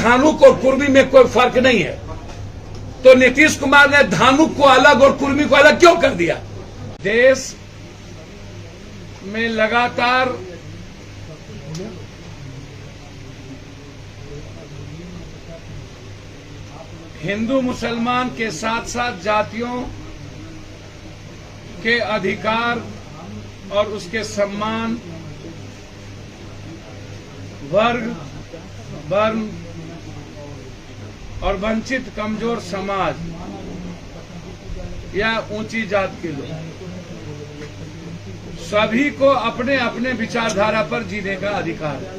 धानुक और कुर्मी में कोई फर्क नहीं है, तो नीतीश कुमार ने धानुक को अलग और कुर्मी को अलग क्यों कर दिया? देश में लगातार हिंदू मुसलमान के साथ साथ जातियों के अधिकार और उसके सम्मान, वर्ग, वर्ण और वंचित कमजोर समाज या ऊंची जात के लोग, सभी को अपने अपने विचारधारा पर जीने का अधिकार है।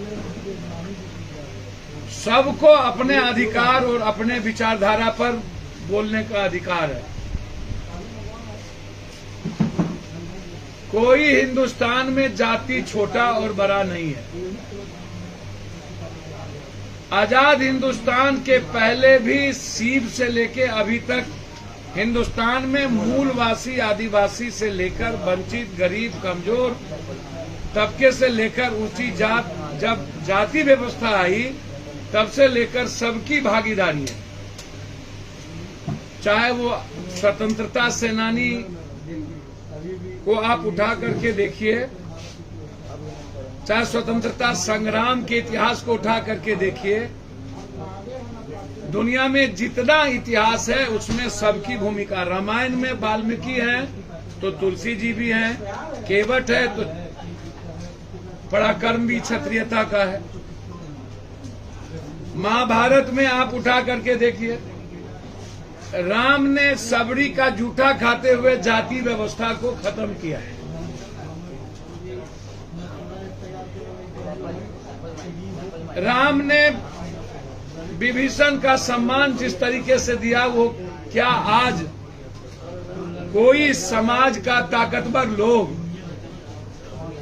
सबको अपने अधिकार और अपने विचारधारा पर बोलने का अधिकार है। कोई हिंदुस्तान में जाति छोटा और बड़ा नहीं है। आजाद हिंदुस्तान के पहले भी सीप से लेके अभी तक हिंदुस्तान में मूलवासी आदिवासी से लेकर वंचित गरीब कमजोर तबके से लेकर ऊंची जात, जब जाति व्यवस्था आई तब से लेकर सबकी भागीदारी है। चाहे वो स्वतंत्रता सेनानी को आप उठा करके देखिए, चाहे स्वतंत्रता संग्राम के इतिहास को उठा करके देखिए, दुनिया में जितना इतिहास है उसमें सबकी भूमिका। रामायण में वाल्मीकि है तो तुलसी जी भी हैं, केवट है तो पराक्रम भी क्षत्रियता का है। महाभारत में आप उठा करके देखिए, राम ने सबरी का जूठा खाते हुए जाति व्यवस्था को खत्म किया है। राम ने विभीषण का सम्मान जिस तरीके से दिया, वो क्या आज कोई समाज का ताकतवर लोग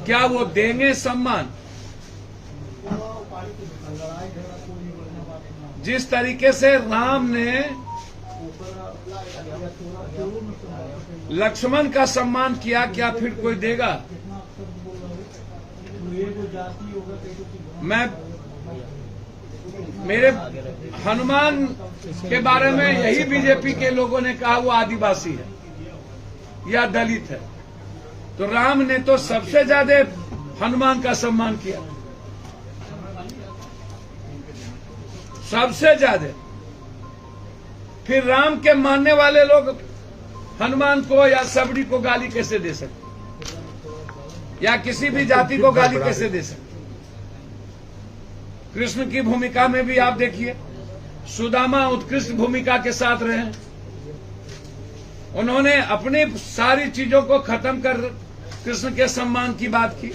क्या वो देंगे सम्मान? जिस तरीके से राम ने लक्ष्मण का सम्मान किया, क्या फिर कोई देगा? मेरे हनुमान के बारे में यही बीजेपी के लोगों ने कहा वो आदिवासी है या दलित है, तो राम ने तो सबसे ज्यादा हनुमान का सम्मान किया, सबसे ज्यादा। फिर राम के मानने वाले लोग हनुमान को या सबरी को गाली कैसे दे सकते, या किसी भी जाति को गाली कैसे दे सकते? कृष्ण की भूमिका में भी आप देखिए, सुदामा उत्कृष्ट भूमिका के साथ रहे। उन्होंने अपनी सारी चीजों को खत्म कर कृष्ण के सम्मान की बात की।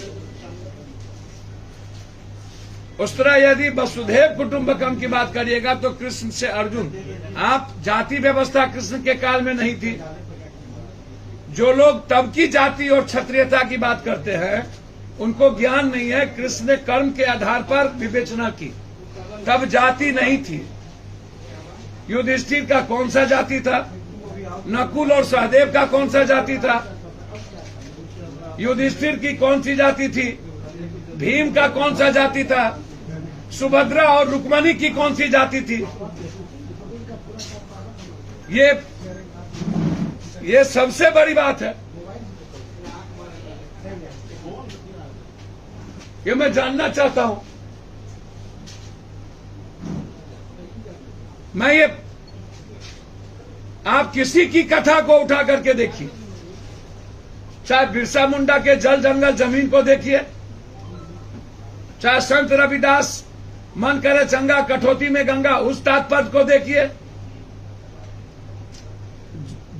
उस तरह यदि वसुधैव कुटुंबकम की बात करिएगा तो कृष्ण से अर्जुन, आप जाति व्यवस्था कृष्ण के काल में नहीं थी। जो लोग तब की जाति और क्षत्रियता की बात करते हैं उनको ज्ञान नहीं है। कृष्ण ने कर्म के आधार पर विवेचना की, तब जाति नहीं थी। युधिष्ठिर का कौन सा जाति था? नकुल और सहदेव का कौन सा जाति था? युधिष्ठिर की कौन सी जाति थी? भीम का कौन सा जाति था? सुभद्रा और रुक्मणी की कौन सी जाति थी? ये सबसे बड़ी बात है। ये मैं जानना चाहता हूं। मैं ये आप किसी की कथा को उठा करके देखिए, चाहे बिरसा मुंडा के जल जंगल जमीन को देखिए, चाहे संत रविदास मन करे चंगा कठौती में गंगा उस तात्पर्य को देखिए।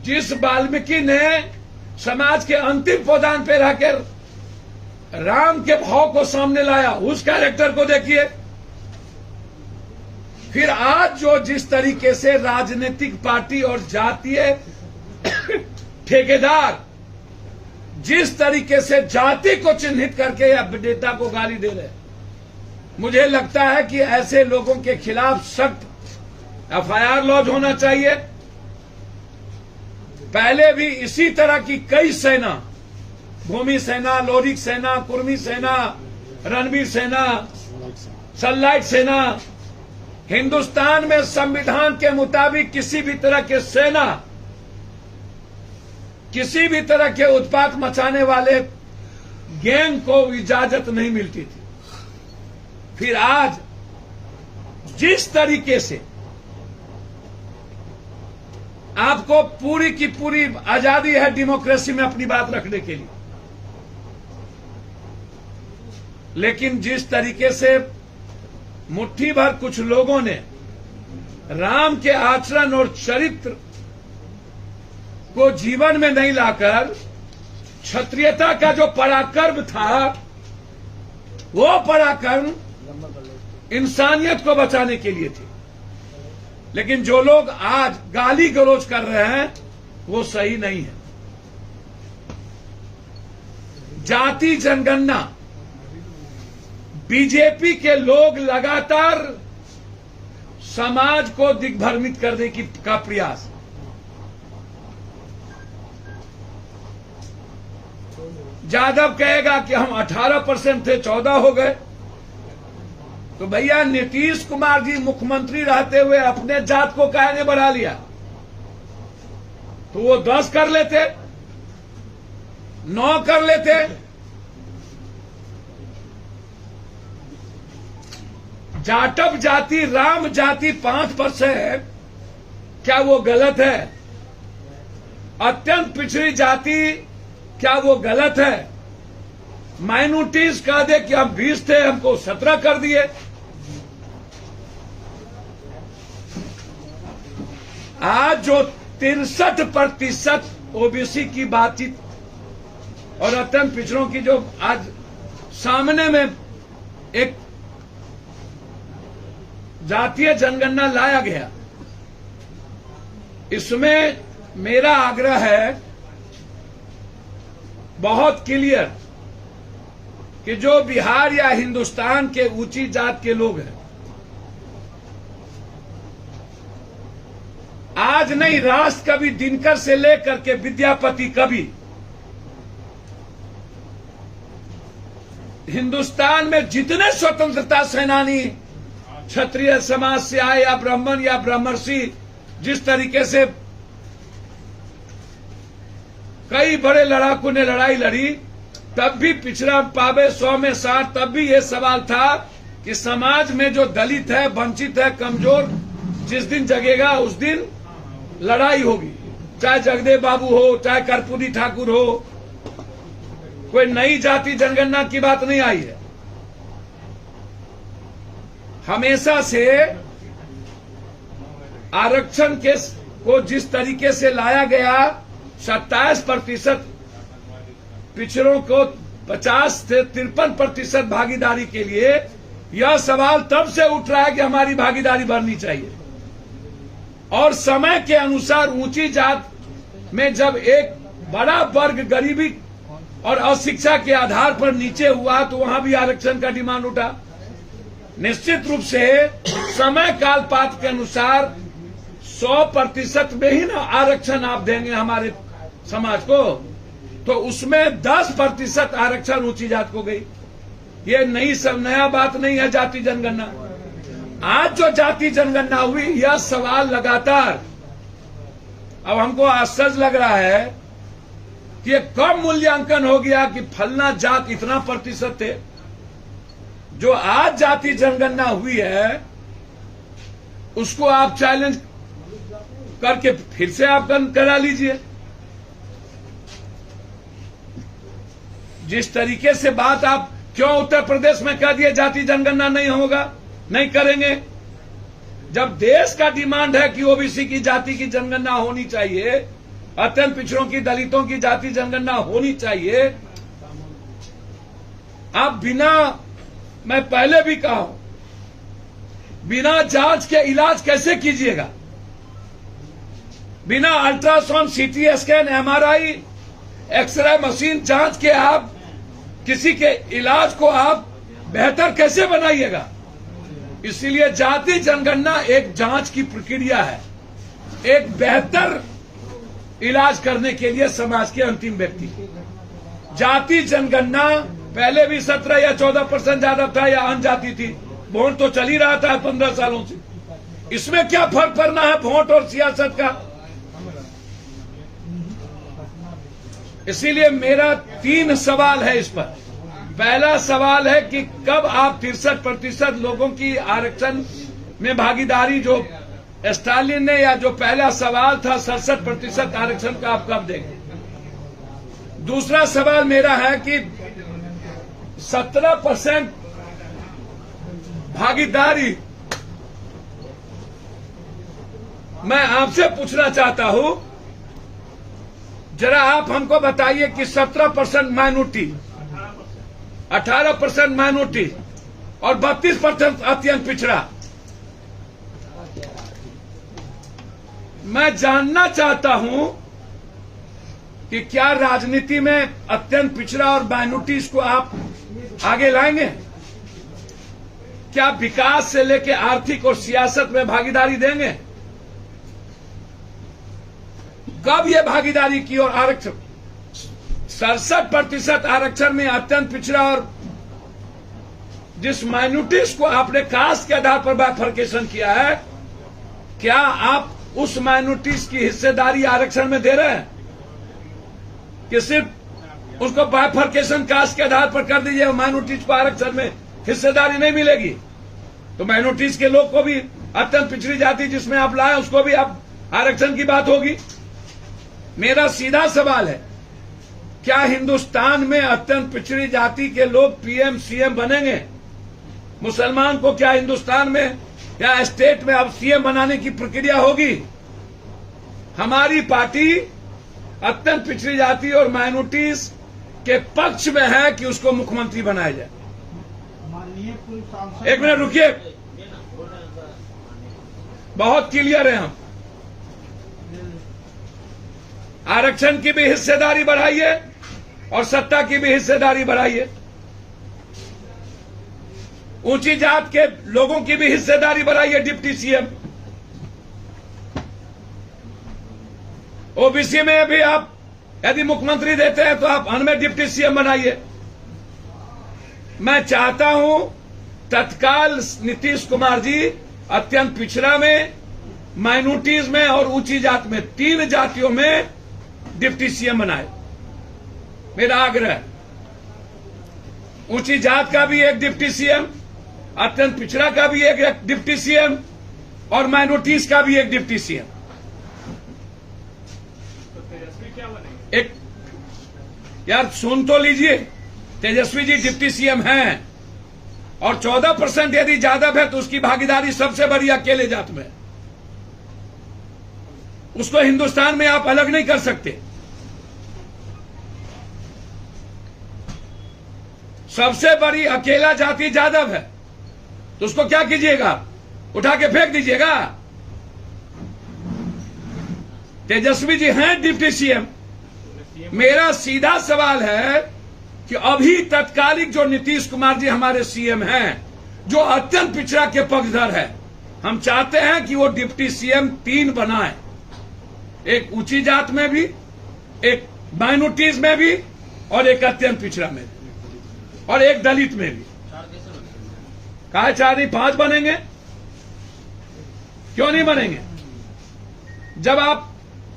जिस वाल्मीकि ने समाज के अंतिम पौधान पे रहकर राम के भाव को सामने लाया उस कैरेक्टर को देखिए। फिर आज जो जिस तरीके से राजनीतिक पार्टी और जातीय ठेकेदार जिस तरीके से जाति को चिन्हित करके या नेता को गाली दे रहे, मुझे लगता है कि ऐसे लोगों के खिलाफ सख्त एफआईआर लॉन्च होना चाहिए। पहले भी इसी तरह की कई सेना, भूमि सेना, लोरिक सेना, कुर्मी सेना, रणवीर सेना, सनलाइट सेना हिंदुस्तान में संविधान के मुताबिक किसी भी तरह के सेना, किसी भी तरह के उत्पात मचाने वाले गैंग को इजाजत नहीं मिलती थी। फिर आज जिस तरीके से आपको पूरी की पूरी आजादी है डेमोक्रेसी में अपनी बात रखने के लिए, लेकिन जिस तरीके से मुट्ठी भर कुछ लोगों ने राम के आचरण और चरित्र को जीवन में नहीं लाकर क्षत्रियता का जो पराक्रम था, वो पराक्रम इंसानियत को बचाने के लिए थे। लेकिन जो लोग आज गाली गलौज कर रहे हैं वो सही नहीं है। जाति जनगणना, बीजेपी के लोग लगातार समाज को दिग्भ्रमित करने का प्रयास। यादव कहेगा कि हम 18% थे 14 हो गए, तो भैया नीतीश कुमार जी मुख्यमंत्री रहते हुए अपने जात को काहे ने बढ़ा लिया? तो वो 10 कर लेते, 9 कर लेते। जाटव जाति, राम जाति 5%, क्या वो गलत है? अत्यंत पिछड़ी जाति, क्या वो गलत है? माइनॉरिटीज कह दे कि हम 20 थे, हमको 17 कर दिए। आज जो 63% ओबीसी की बातचीत और अत्यंत पिछड़ों की जो आज सामने में एक जातीय जनगणना लाया गया, इसमें मेरा आग्रह है बहुत क्लियर कि जो बिहार या हिंदुस्तान के ऊंची जात के लोग हैं, आज नहीं राष्ट्र कवि दिनकर से लेकर के विद्यापति कवि हिंदुस्तान में जितने स्वतंत्रता सेनानी क्षत्रिय समाज से आए या ब्राह्मण या ब्रह्मर्षि, जिस तरीके से कई बड़े लड़ाकों ने लड़ाई लड़ी, तब भी पिछड़ा पावे 100 में 60, तब भी ये सवाल था कि समाज में जो दलित है, वंचित है, कमजोर, जिस दिन जगेगा उस दिन लड़ाई होगी। चाहे जगदेव बाबू हो, चाहे कर्पूरी ठाकुर हो, कोई नई जाति जनगणना की बात नहीं आई है। हमेशा से आरक्षण के को जिस तरीके से लाया गया, 27% पिछड़ों को 50 से 53% भागीदारी के लिए, यह सवाल तब से उठ रहा है कि हमारी भागीदारी बढ़नी चाहिए। और समय के अनुसार ऊंची जात में जब एक बड़ा वर्ग गरीबी और अशिक्षा के आधार पर नीचे हुआ, तो वहां भी आरक्षण का डिमांड उठा। निश्चित रूप से समय काल पात के अनुसार 100% में ही ना आरक्षण आप देंगे हमारे समाज को, तो उसमें 10% आरक्षण ऊंची जात को गई। ये नया बात नहीं है जाति जनगणना। आज जो जाति जनगणना हुई, यह सवाल लगातार, अब हमको आश्चर्य लग रहा है कि कब मूल्यांकन हो गया कि फलना जात इतना प्रतिशत थे। जो आज जाति जनगणना हुई है, उसको आप चैलेंज करके फिर से आप करा लीजिए। जिस तरीके से बात आप क्यों उत्तर प्रदेश में कह दिए जाति जनगणना नहीं होगा, नहीं करेंगे, जब देश का डिमांड है कि ओबीसी की जाति की जनगणना होनी चाहिए, अत्यंत पिछड़ों की, दलितों की जाति जनगणना होनी चाहिए। आप बिना, मैं पहले भी कहा हूं, बिना जांच के इलाज कैसे कीजिएगा? बिना ultrasound, CT scan, MRI, x ray machine जांच के आप किसी के इलाज को आप बेहतर कैसे बनाइएगा? इसीलिए जाति जनगणना एक जांच की प्रक्रिया है, एक बेहतर इलाज करने के लिए समाज के अंतिम व्यक्ति। जाति जनगणना पहले भी 17 या 14% ज्यादा था या अन्य जाति थी, वोट तो चल ही रहा था 15 सालों से। इसमें क्या फर्क पड़ना है वोट और सियासत का। इसीलिए मेरा 3 सवाल है इस पर। पहला सवाल है कि कब आप 63% लोगों की आरक्षण में भागीदारी जो स्टालिन ने, या जो पहला सवाल था 67% आरक्षण का, आप कब देंगे। दूसरा सवाल मेरा है कि 17% भागीदारी, मैं आपसे पूछना चाहता हूं, जरा आप हमको बताइए कि 17% माइनॉरिटी, 18% माइनॉरिटी और 32% अत्यंत पिछड़ा। मैं जानना चाहता हूं कि क्या राजनीति में अत्यंत पिछड़ा और माइनॉरिटीज को आप आगे लाएंगे? क्या विकास से लेकर आर्थिक और सियासत में भागीदारी देंगे? कब ये भागीदारी की? और आरक्षण 67% आरक्षण में अत्यंत पिछड़ा और जिस माइनॉरिटीज को आपने कास्ट के आधार पर बाइफर्केशन किया है, क्या आप उस माइनॉरिटीज की हिस्सेदारी आरक्षण में दे रहे हैं कि सिर्फ उसको बाइफर्केशन कास्ट के आधार पर कर दीजिए, माइनॉरिटीज को आरक्षण में हिस्सेदारी नहीं मिलेगी? तो माइनॉरिटीज के लोग को भी, अत्यंत पिछड़ी जाति जिसमें आप लाए उसको भी आप आरक्षण की बात होगी। मेरा सीधा सवाल है, क्या हिंदुस्तान में अत्यंत पिछड़ी जाति के लोग पीएम सीएम बनेंगे? मुसलमान को क्या हिंदुस्तान में या स्टेट में अब सीएम बनाने की प्रक्रिया होगी? हमारी पार्टी अत्यंत पिछड़ी जाति और माइनॉरिटीज के पक्ष में है कि उसको मुख्यमंत्री बनाया जाए। एक मिनट रुकिए, बहुत क्लियर है हम। आरक्षण की भी हिस्सेदारी बढ़ाइए और सत्ता की भी हिस्सेदारी बढ़ाइए। ऊंची जात के लोगों की भी हिस्सेदारी बढ़ाइए। डिप्टी सीएम, ओबीसी में भी आप यदि मुख्यमंत्री देते हैं तो आप हमें डिप्टी सीएम बनाइए। मैं चाहता हूं तत्काल नीतीश कुमार जी अत्यंत पिछड़ा में, माइनॉरिटीज में और ऊंची जात में, 3 जातियों में डिप्टी सीएम बनाए। मेरा आग्रह है, ऊंची जात का भी एक डिप्टी सीएम, अत्यंत पिछड़ा का भी एक डिप्टी सीएम और माइनॉरिटीज का भी एक डिप्टी सीएम। एक यार सुन तो लीजिए, तेजस्वी जी डिप्टी सीएम हैं और 14% यदि ज्यादा है तो उसकी भागीदारी सबसे बड़ी अकेले जात में। उसको हिंदुस्तान में आप अलग नहीं कर सकते। सबसे बड़ी अकेला जाति यादव है, तो उसको क्या कीजिएगा? उठा के फेंक दीजिएगा। तेजस्वी जी हैं डिप्टी सीएम। मेरा सीधा सवाल है कि अभी तत्कालिक जो नीतीश कुमार जी हमारे सीएम हैं, जो अत्यंत पिछड़ा के पक्षधर है, हम चाहते हैं कि वो डिप्टी सीएम 3 बनाए, एक ऊंची जात में भी, एक माइनॉरिटीज में भी और एक अत्यंत पिछड़ा में भी और एक दलित में भी। कहा 4 नहीं 5 बनेंगे? क्यों नहीं बनेंगे? जब आप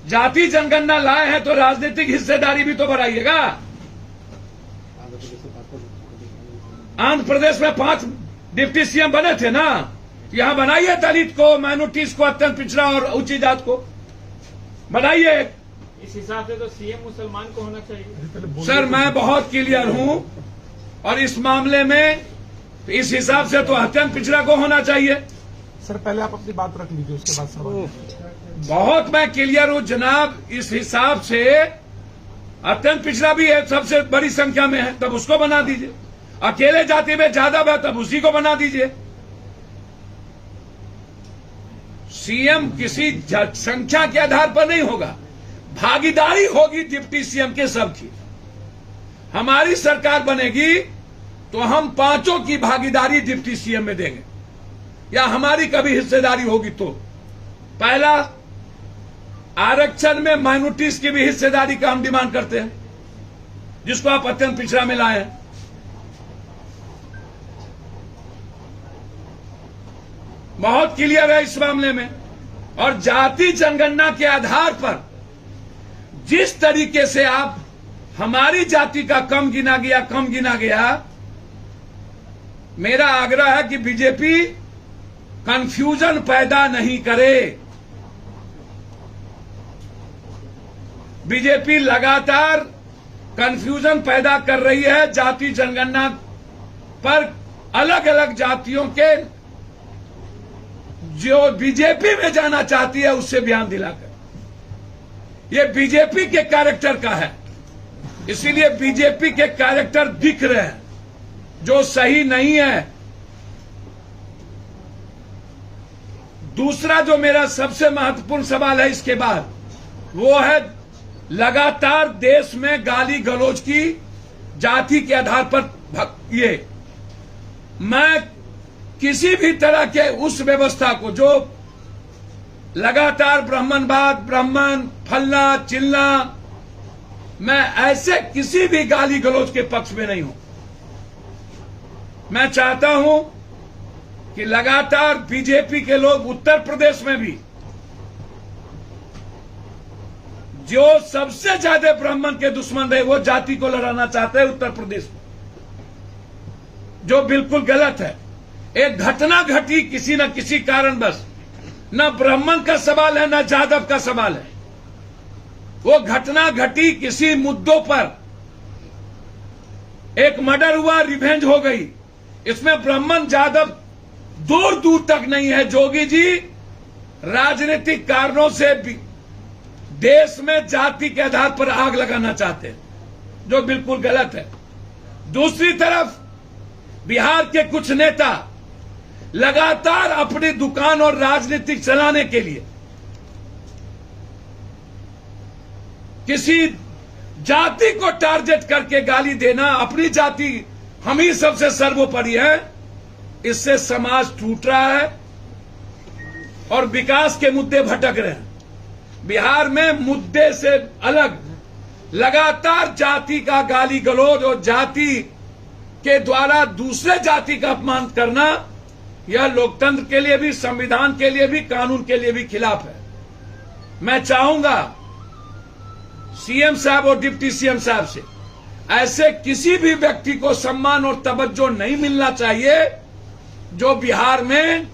जाति जनगणना लाए हैं तो राजनीतिक हिस्सेदारी भी तो बढ़ाइएगा। आंध्र प्रदेश में 5 डिप्टी सीएम बने थे ना, यहां बनाइए दलित को, माइनॉरिटीज को, अत्यंत पिछड़ा और ऊंची जात को बनाइए। इस हिसाब से तो सीएम मुसलमान को होना चाहिए। सर मैं बहुत क्लियर हूं और इस मामले में इस हिसाब से तो अत्यंत पिछड़ा को होना चाहिए। सर पहले आप अपनी बात रख लीजिए, उसके बाद सवाल। बहुत मैं क्लियर हूं जनाब, इस हिसाब से अत्यंत पिछड़ा भी है, सबसे बड़ी संख्या में है, तब उसको बना दीजिए। अकेले जाति में ज्यादा है तब उसी को बना दीजिए। सीएम किसी संख्या के आधार पर नहीं होगा, भागीदारी होगी डिप्टी सीएम के सबकी। हमारी सरकार बनेगी तो हम 5 की भागीदारी डिप्टी सीएम में देंगे, या हमारी कभी हिस्सेदारी होगी तो। पहला, आरक्षण में माइनॉरिटीज की भी हिस्सेदारी का हम डिमांड करते हैं, जिसको आप अत्यंत पिछड़ा में लाए हैं। बहुत क्लियर है इस मामले में। और जाति जनगणना के आधार पर जिस तरीके से आप हमारी जाति का कम गिना गया, मेरा आग्रह है कि बीजेपी कंफ्यूजन पैदा नहीं करे। बीजेपी लगातार कंफ्यूजन पैदा कर रही है जाति जनगणना पर। अलग अलग जातियों के जो बीजेपी में जाना चाहती है उससे बयान दिलाकर, ये बीजेपी के कैरेक्टर का है, इसीलिए बीजेपी के कैरेक्टर दिख रहे हैं जो सही नहीं है। दूसरा जो मेरा सबसे महत्वपूर्ण सवाल है इसके बाद, वो है लगातार देश में गाली गलौज की जाति के आधार पर ये मैं किसी भी तरह के उस व्यवस्था को जो लगातार ब्राह्मणवाद, ब्राह्मण फलना चिलना, मैं ऐसे किसी भी गाली गलौज के पक्ष में नहीं हूं। मैं चाहता हूं कि लगातार बीजेपी के लोग उत्तर प्रदेश में भी जो सबसे ज्यादा ब्राह्मण के दुश्मन रहे वो जाति को लड़ाना चाहते हैं उत्तर प्रदेश में, जो बिल्कुल गलत है। एक घटना घटी किसी न किसी कारणवश, न ब्राह्मण का सवाल है न जादव का सवाल है, वो घटना घटी किसी मुद्दों पर, एक मर्डर हुआ, रिवेंज हो गई। इसमें ब्राह्मण जादव दूर दूर तक नहीं है। जोगी जी राजनीतिक कारणों से देश में जाति के आधार पर आग लगाना चाहते हैं, जो बिल्कुल गलत है। दूसरी तरफ बिहार के कुछ नेता लगातार अपनी दुकान और राजनीतिक चलाने के लिए किसी जाति को टारगेट करके गाली देना, अपनी जाति हम ही सबसे सर्वोपरि है, इससे समाज टूट रहा है और विकास के मुद्दे भटक रहे हैं। बिहार में मुद्दे से अलग लगातार जाति का गाली गलौज और जाति के द्वारा दूसरे जाति का अपमान करना, यह लोकतंत्र के लिए भी, संविधान के लिए भी, कानून के लिए भी खिलाफ है। मैं चाहूंगा सीएम साहब और डिप्टी सीएम साहब से, ऐसे किसी भी व्यक्ति को सम्मान और तवज्जो नहीं मिलना चाहिए जो बिहार में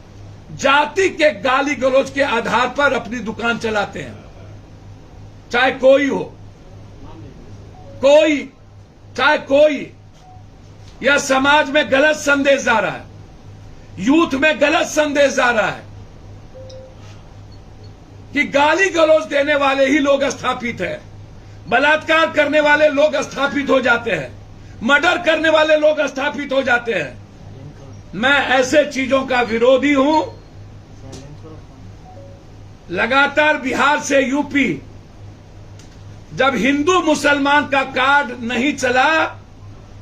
जाति के गाली गलौज के आधार पर अपनी दुकान चलाते हैं। चाहे कोई हो, चाहे कोई, यह समाज में गलत संदेश जा रहा है, यूथ में गलत संदेश जा रहा है कि गाली गलौज देने वाले ही लोग स्थापित हैं, बलात्कार करने वाले लोग स्थापित हो जाते हैं, मर्डर करने वाले लोग स्थापित हो जाते हैं। मैं ऐसे चीजों का विरोधी हूं। लगातार बिहार से यूपी जब हिंदू मुसलमान का कार्ड नहीं चला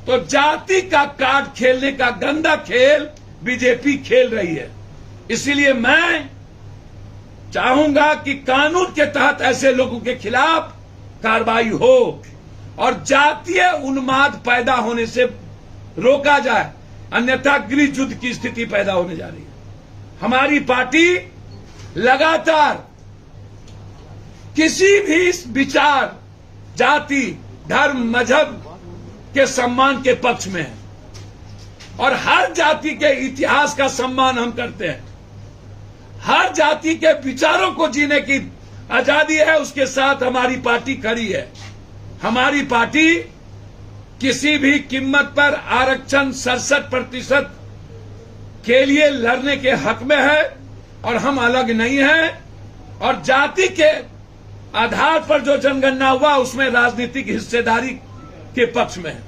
तो जाति का कार्ड खेलने का गंदा खेल बीजेपी खेल रही है। इसीलिए मैं चाहूंगा कि कानून के तहत ऐसे लोगों के खिलाफ कार्रवाई हो और जातीय उन्माद पैदा होने से रोका जाए, अन्यथा गृह युद्ध की स्थिति पैदा होने जा रही है। हमारी पार्टी लगातार किसी भी विचार, जाति, धर्म, मजहब के सम्मान के पक्ष में है और हर जाति के इतिहास का सम्मान हम करते हैं। हर जाति के विचारों को जीने की आजादी है, उसके साथ हमारी पार्टी खड़ी है। हमारी पार्टी किसी भी कीमत पर आरक्षण 67% के लिए लड़ने के हक में है और हम अलग नहीं हैं। और जाति के आधार पर जो जनगणना हुआ उसमें राजनीतिक हिस्सेदारी के पक्ष में है।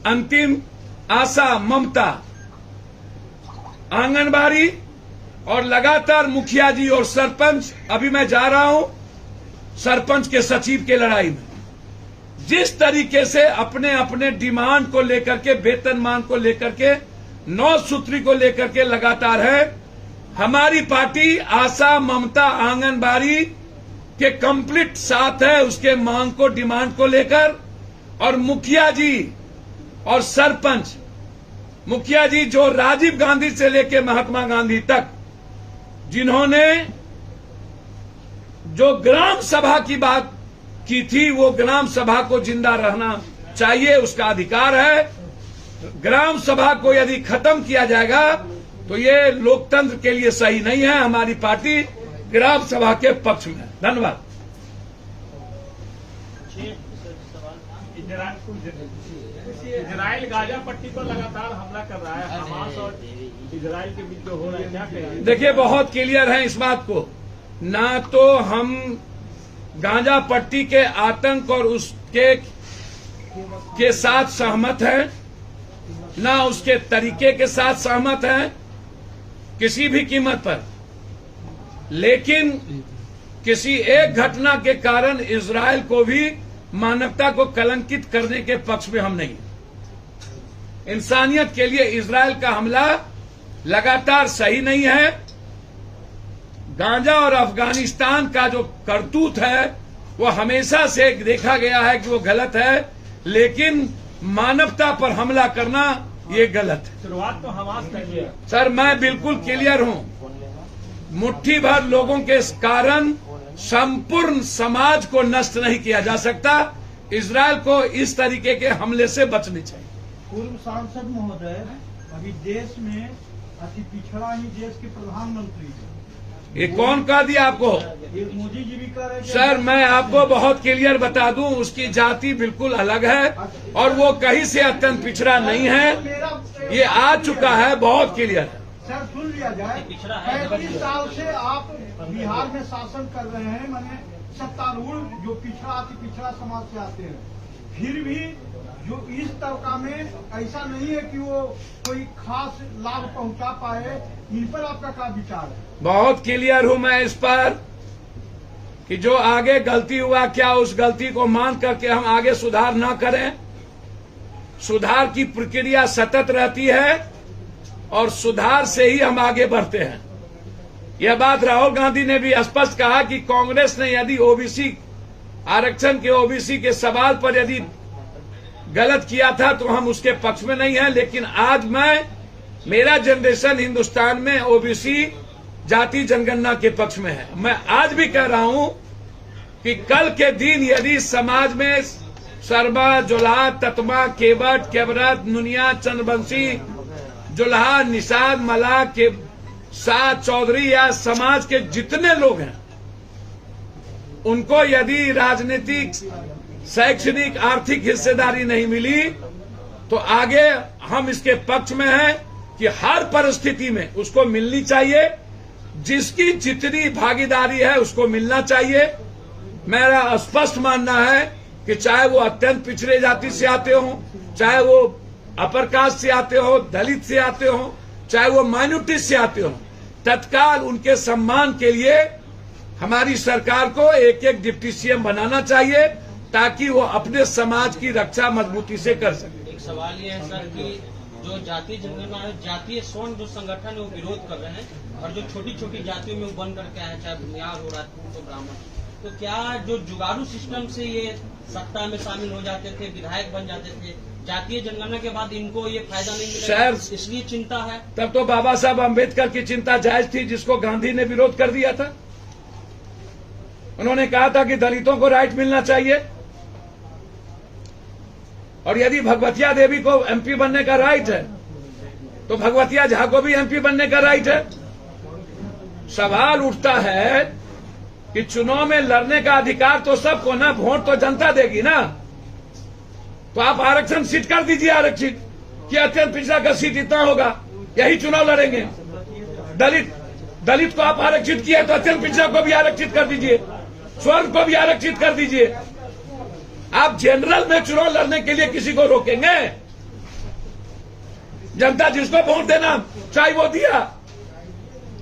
अंतिम आशा, ममता, आंगनबाड़ी और लगातार मुखिया जी और सरपंच, अभी मैं जा रहा हूं सरपंच के सचिव के लड़ाई में, जिस तरीके से अपने अपने डिमांड को लेकर के, वेतनमान को लेकर के, 9 सूत्री को लेकर के लगातार है। हमारी पार्टी आशा, ममता, आंगनबाड़ी के कंप्लीट साथ है उसके मांग को, डिमांड को लेकर। और मुखिया जी और सरपंच, मुखिया जी जो राजीव गांधी से लेकर महात्मा गांधी तक जिन्होंने जो ग्राम सभा की बात की थी, वो ग्राम सभा को जिंदा रहना चाहिए, उसका अधिकार है। ग्राम सभा को यदि खत्म किया जाएगा तो ये लोकतंत्र के लिए सही नहीं है। हमारी पार्टी ग्राम सभा के पक्ष में है। धन्यवाद। इजराइल गाजा पट्टी पर लगातार हमला कर रहा है। हमास और इजराइल के बीच जो हो रहा है, क्या कहेंगे? देखिए, बहुत क्लियर है इस बात को। ना तो हम गांजा पट्टी के आतंक और उसके साथ सहमत हैं, ना उसके तरीके के साथ सहमत हैं किसी भी कीमत पर। लेकिन किसी एक घटना के कारण इजराइल को भी मानवता को कलंकित करने के पक्ष में हम नहीं। इंसानियत के लिए इजराइल का हमला लगातार सही नहीं है। गांजा और अफगानिस्तान का जो करतूत है वो हमेशा से देखा गया है कि वो गलत है, लेकिन मानवता पर हमला करना ये गलत है। शुरुआत तो हमास कर लिया। सर, मैं बिल्कुल क्लियर हूं। मुट्ठी भर लोगों के कारण संपूर्ण समाज को नष्ट नहीं किया जा सकता। इजराइल को इस तरीके के हमले से बचनी चाहिए। पूर्व सांसद महोदय, अभी देश में अति पिछड़ा ही देश के प्रधानमंत्री हैं। ये कौन कह दिया आपको? ये मोदी जी भी कह रहे हैं। सर, मैं आपको बहुत क्लियर बता दूं, उसकी जाति बिल्कुल अलग है और वो कहीं से अत्यंत पिछड़ा नहीं है। ये आ चुका है, बहुत क्लियर है। सर, सुन लिया जाए, 35 साल से आप बिहार में शासन कर रहे हैं, माने सत्तारूढ़ जो पिछड़ा अति पिछड़ा समाज से आते हैं, फिर भी जो इस तबका में ऐसा नहीं है कि वो कोई खास लाभ पहुंचा पाए। इन पर आपका क्या विचार है? बहुत क्लियर हूं मैं इस पर कि जो आगे गलती हुआ, क्या उस गलती को मान करके हम आगे सुधार न करें। सुधार की प्रक्रिया सतत रहती है और सुधार से ही हम आगे बढ़ते हैं। यह बात राहुल गांधी ने भी स्पष्ट कहा कि कांग्रेस ने यदि ओबीसी आरक्षण के ओबीसी के सवाल पर यदि गलत किया था तो हम उसके पक्ष में नहीं है। लेकिन आज मेरा जनरेशन हिंदुस्तान में ओबीसी जाति जनगणना के पक्ष में है। मैं आज भी कह रहा हूं कि कल के दिन यदि समाज में शर्मा, जुल्हा, ततमा, केवट, केवरत, नुनिया, चंद्रवंशी, जुल्हा, निषाद, मल्लाह के साथ चौधरी या समाज के जितने लोग हैं, उनको यदि राजनीतिक, शैक्षणिक, आर्थिक हिस्सेदारी नहीं मिली तो आगे हम इसके पक्ष में हैं कि हर परिस्थिति में उसको मिलनी चाहिए। जिसकी जितनी भागीदारी है उसको मिलना चाहिए। मेरा स्पष्ट मानना है कि चाहे वो अत्यंत पिछड़े जाति से आते हो, चाहे वो अपर कास्ट से आते हो, दलित से आते हो, चाहे वो माइनॉरिटी से आते हो, तत्काल उनके सम्मान के लिए हमारी सरकार को एक एक डिप्टी सीएम बनाना चाहिए ताकि वो अपने समाज की रक्षा मजबूती से कर सके। एक सवाल ये है सर कि जो जातीय जनगणना है, जातीय स्वर्ण जो संगठन है वो विरोध कर रहे हैं और जो छोटी छोटी जातियों में वो बन करके आए, चाहे भूमियार हो, राजपूत हो, ब्राह्मण, तो क्या जो जुगाड़ू सिस्टम से ये सत्ता में शामिल हो जाते थे, विधायक बन जाते थे, जातीय जनगणना के बाद इनको ये फायदा नहीं मिलेगा, इसलिए चिंता है? तब तो बाबा साहब अम्बेडकर की चिंता जायज थी, जिसको गांधी ने विरोध कर दिया था। उन्होंने कहा था कि दलितों को राइट मिलना चाहिए और यदि भगवतिया देवी को एमपी बनने का राइट है तो भगवतिया झा को भी एमपी बनने का राइट है। सवाल उठता है कि चुनाव में लड़ने का अधिकार तो सबको ना, वोट तो जनता देगी ना। तो आप आरक्षण सीट कर दीजिए आरक्षित कि अत्यंत पिछड़ा का सीट इतना होगा, यही चुनाव लड़ेंगे। दलित को आप आरक्षित किए तो अत्यंत पिछड़ा को भी आरक्षित कर दीजिए, स्वर्ण को भी आरक्षित कर दीजिए। आप जनरल में चुनाव लड़ने के लिए किसी को रोकेंगे? जनता जिसको वोट देना चाहे वो दिया।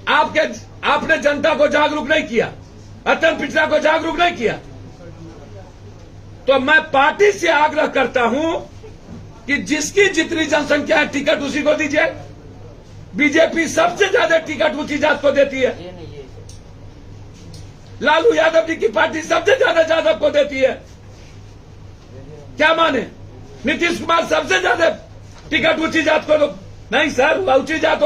आपने जनता को जागरूक नहीं किया, अत्यंत पिछड़ा को जागरूक नहीं किया। तो मैं पार्टी से आग्रह करता हूं कि जिसकी जितनी जनसंख्या है टिकट उसी को दीजिए। बीजेपी सबसे ज्यादा टिकट ऊंची जात को देती है। लालू यादव जी की पार्टी सबसे ज्यादा यादव को देती है। क्या माने? नीतीश कुमार सबसे ज्यादा टिकट ऊंची जात को नहीं सर, ऊंची जात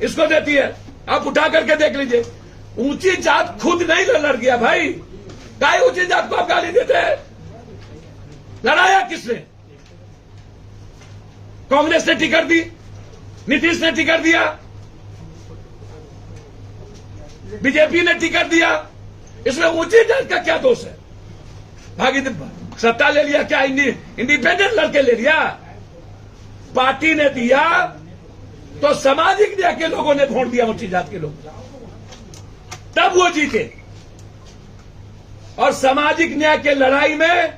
इसको देती है। आप उठा करके देख लीजिए। ऊंची जात खुद नहीं लड़ गया भाई, काहे ऊंची जात को आप गाली देते हैं? लड़ाया किसने? कांग्रेस ने टिकट दी, नीतीश ने टिकट दिया, बीजेपी ने टिकट दिया, इसमें ऊंची जात का क्या दोष है? सत्ता ले लिया क्या? इंडिपेंडेंट लड़के ले लिया? पार्टी ने दिया तो सामाजिक न्याय के लोगों ने वोट दिया, ऊंची जात के लोग, तब वो जीते। और सामाजिक न्याय के लड़ाई में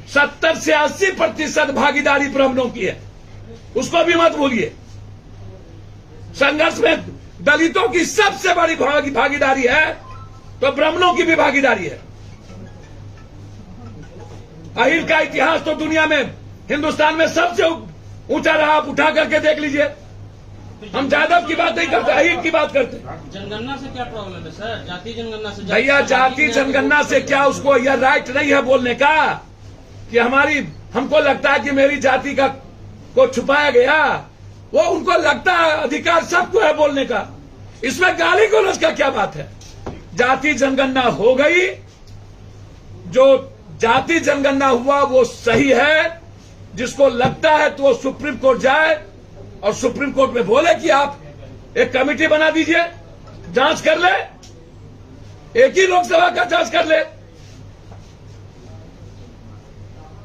70 से 80% भागीदारी ब्राह्मणों की है, उसको भी मत भूलिए। संघर्ष में दलितों की सबसे बड़ी भागीदारी है तो ब्राह्मणों की भी भागीदारी है। अहिर का इतिहास तो दुनिया में, हिंदुस्तान में सबसे ऊंचा रहा, आप उठा करके देख लीजिए। हम जादव की बात नहीं करते, अहिर की बात करते। जनगणना से क्या प्रॉब्लम है सर? जाति जनगणना से? भैया जाति जनगणना से क्या, उसको यह राइट नहीं है बोलने का कि हमको लगता है कि मेरी जाति का को छुपाया गया। वो उनको लगता है, अधिकार सबको है बोलने का। इसमें गाली गलौज का क्या बात है? जाति जनगणना हो गई, जो जाति जनगणना हुआ वो सही है। जिसको लगता है तो वो सुप्रीम कोर्ट जाए और सुप्रीम कोर्ट में बोले कि आप एक कमेटी बना दीजिए, जांच कर ले, एक ही लोकसभा का जांच कर ले।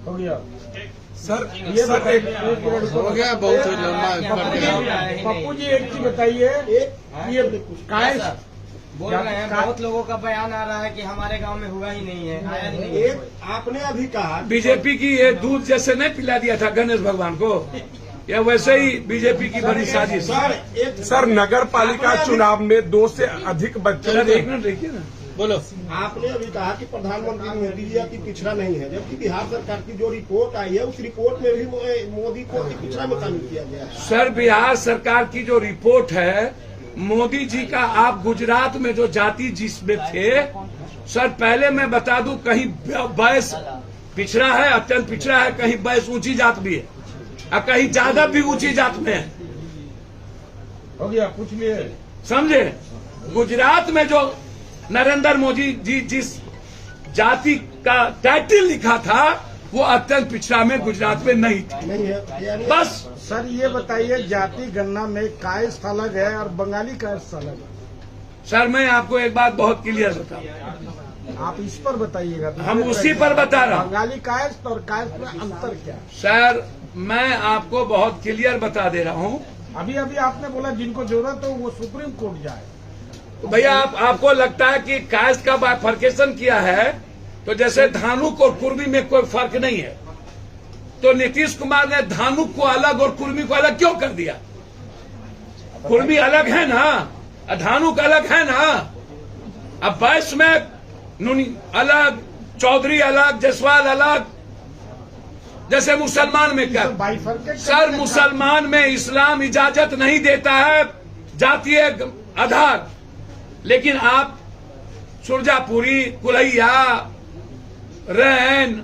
हो गया सर, ये बताइए, हो गया, बहुत लंबा। पप्पू जी एक चीज बताइए, ये काहे बोल रहे हैं, बहुत लोगों का बयान आ रहा है कि हमारे गांव में हुआ ही नहीं है, आया ही नहीं है। आपने अभी कहा बीजेपी की ये दूध जैसे नहीं पिला दिया था गणेश भगवान को, या वैसे ही बीजेपी की बड़ी साजिश। सर नगर पालिका चुनाव में 2 से अधिक बच्चों सर ने, एक मिनट देखिए ना, बोलो। आपने अभी कहा कि प्रधानमंत्री मोदी जी अति पिछड़ा नहीं है, जबकि बिहार सरकार की जो रिपोर्ट आई है उस रिपोर्ट में भी मोदी को अति पिछड़ा में शामिल किया गया है। सर बिहार सरकार की जो रिपोर्ट है, मोदी जी का, आप गुजरात में जो जाति जिसमें थे, सर पहले मैं बता दूं, कहीं बैस पिछड़ा है, अत्यंत पिछड़ा है, कहीं बैस ऊंची जात भी है और कहीं यादव भी ऊंची जात में है। हो गया, पूछ लिए। समझे? गुजरात में जो नरेंद्र मोदी जी जिस जाति का टाइटल लिखा था वो अत्यंत पिछड़ा में गुजरात में नहीं थी। नहीं है बस सर ये बताइए, जाति गणना में कास्ट अलग है और बंगाली कास्ट अलग है। सर मैं आपको एक बात बहुत क्लियर बताऊं, आप इस पर बताइएगा। हम उसी पर बता रहा हूं। बंगाली कास्ट और कास्ट में अंतर क्या है? सर मैं आपको बहुत क्लियर बता दे रहा हूं। अभी आपने बोला जिनको जरूरत हो वो सुप्रीम कोर्ट जाए। तो भैया आपको लगता है कि कास्ट का बाइफर्केशन किया है तो जैसे धानुक और कुर्मी में कोई फर्क नहीं है, तो नीतीश कुमार ने धानुक को अलग और कुर्मी को अलग क्यों कर दिया? कुर्मी अलग है ना, धानुक अलग है ना। अब बैस में नुनी अलग, चौधरी अलग, जायसवाल अलग। जैसे मुसलमान में क्या? सर मुसलमान में इस्लाम इजाजत नहीं देता है जातीय आधार, लेकिन आप सुरजापुरी, कुलैया, रैन,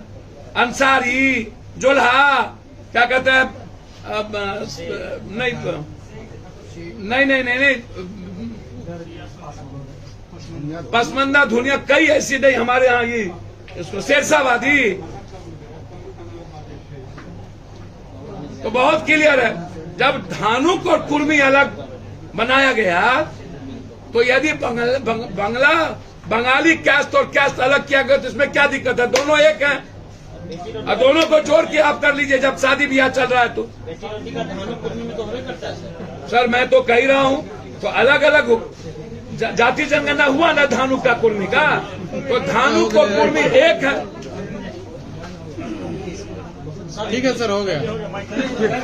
अंसारी, जोल्हा, क्या कहते हैं, नहीं, पसमंदा धुनिया, कई ऐसी नहीं हमारे यहाँ, ये इसको शेरशाहवादी, तो बहुत क्लियर है। जब धानुक और कुर्मी अलग बनाया गया तो यदि बंगाली कैस्ट और कैस्ट अलग किया गया तो इसमें क्या दिक्कत है? दोनों एक हैं और दोनों को जोड़ के आप कर लीजिए जब शादी ब्याह चल रहा है तो। सर मैं तो कह रहा हूं, तो अलग अलग जाति जनगणना हुआ ना धानुक का कुर्मी का, तो धानुक और कुर्मी एक है। ठीक है सर, हो गया।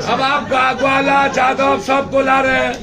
अब आप ग्वाला, जादव सब बुला रहे हैं।